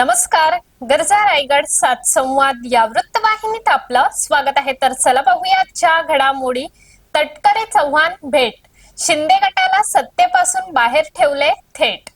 नमस्कार. गरजा रायगड सात संवाद या वृत्तवाहिनीत आपलं स्वागत आहे. तर चला पाहूया आजच्या घडामोडी. तटकरे चव्हाण भेट. शिंदे गटाला सत्तेपासून बाहेर ठेवले थेट.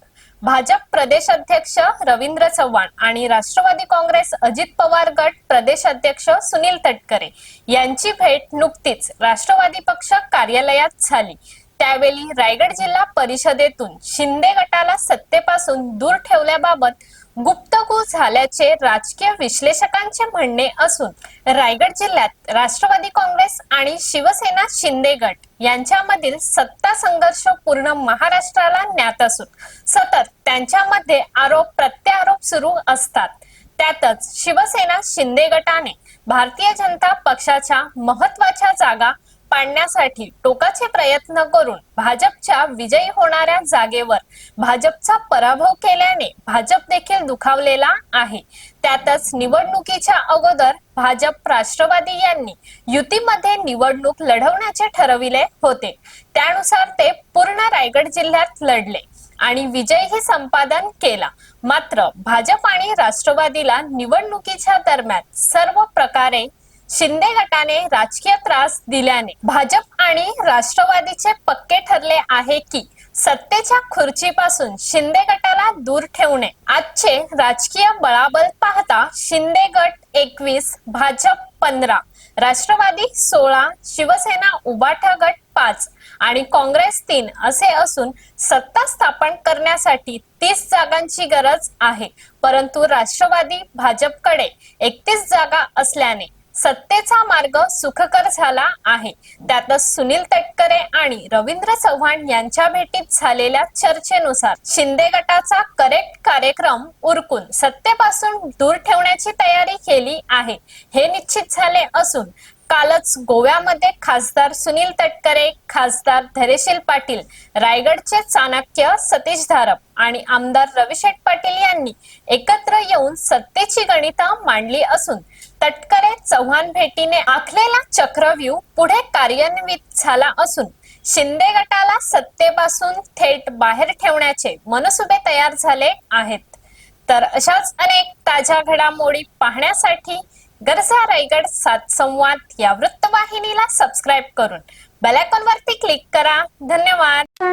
भाजप प्रदेश अध्यक्ष रवींद्र चव्हाण आणि राष्ट्रवादी काँग्रेस अजित पवार गट प्रदेश अध्यक्ष सुनील तटकरे यांची भेट नुकतीच राष्ट्रवादी पक्ष कार्यालयात झाली. त्यावेळी रायगड जिल्हा परिषदेतून शिंदे गटाला सत्तेपासून दूर ठेवल्याबाबत गुप्तगू झाल्याचे राजकीय विश्लेषकांचे म्हणणे असून रायगड जिल्ह्यात राष्ट्रवादी काँग्रेस आणि शिवसेना शिंदे गट यांच्यामधील सत्ता संघर्ष पूर्ण महाराष्ट्राला ज्ञात असून सतत त्यांच्यामध्ये आरोप प्रत्यारोप सुरू असतात. त्यातच शिवसेना शिंदे गटाने भारतीय जनता पक्षाच्या महत्त्वाच्या जागा पाडण्यासाठी टोकाचे प्रयत्न करून भाजपच्या विजयी होणाऱ्या जागेवर भाजपचा पराभव केल्याने भाजप देखील दुखावलेला आहे. त्यातच निवडणुकीच्या अगोदर भाजप राष्ट्रवादी यांनी युतीमध्ये निवडणूक लढवण्याचे ठरविले होते. त्यानुसार ते पूर्ण रायगड जिल्ह्यात लढले आणि विजयही संपादन केला. मात्र भाजप आणि राष्ट्रवादीला निवडणुकीच्या दरम्यान सर्व प्रकारे शिंदे गटाने राजकीय त्रास दिल्याने भाजप आणि राष्ट्रवादीचे पक्के ठरले आहे की सत्तेच्या खुर्चीपासून शिंदे गटाला दूर ठेवणे. आजचे राजकीय बळाबल पाहता शिंदे गट 21, भाजप 15, राष्ट्रवादी 16, शिवसेना उबाटा गट 5 आणि काँग्रेस 3 असे असून सत्ता स्थापन करण्यासाठी 30 जागांची गरज आहे. परंतु राष्ट्रवादी भाजपकडे 31 जागा असल्याने सत्तेचा मार्ग सुखकर झाला आहे. त्यातच सुनील तटकरे आणि रवींद्र चव्हाण यांच्या भेटीत झालेल्या चर्चेनुसार शिंदे गटाचा करेक्ट कार्यक्रम उरकून सत्तेपासून दूर ठेवण्याची तयारी केली आहे हे निश्चित झाले असून कालच गोव्यामध्ये खासदार सुनील तटकरे, खासदार धैर्यशील पाटील, रायगडचे चाणक्य सतीश धारप आणि आमदार रविशेठ पाटील यांनी एकत्र येऊन सत्तेची गणितं मांडली असून तटकरे चव्हाण भेटीने आखलेला चक्रव्यूह पुढे कार्यान्वित झाला असून शिंदे गटाला सत्तेपासून थेट बाहेर ठेवण्याचे मनसुबे तयार झाले आहेत. तर अशाच अनेक ताज्या घडामोडी पाहण्यासाठी गरजा रायगड सात संवाद या वृत्तवाहिनीला सबस्क्राईब करून बेल आयकॉन वरती क्लिक करा. धन्यवाद.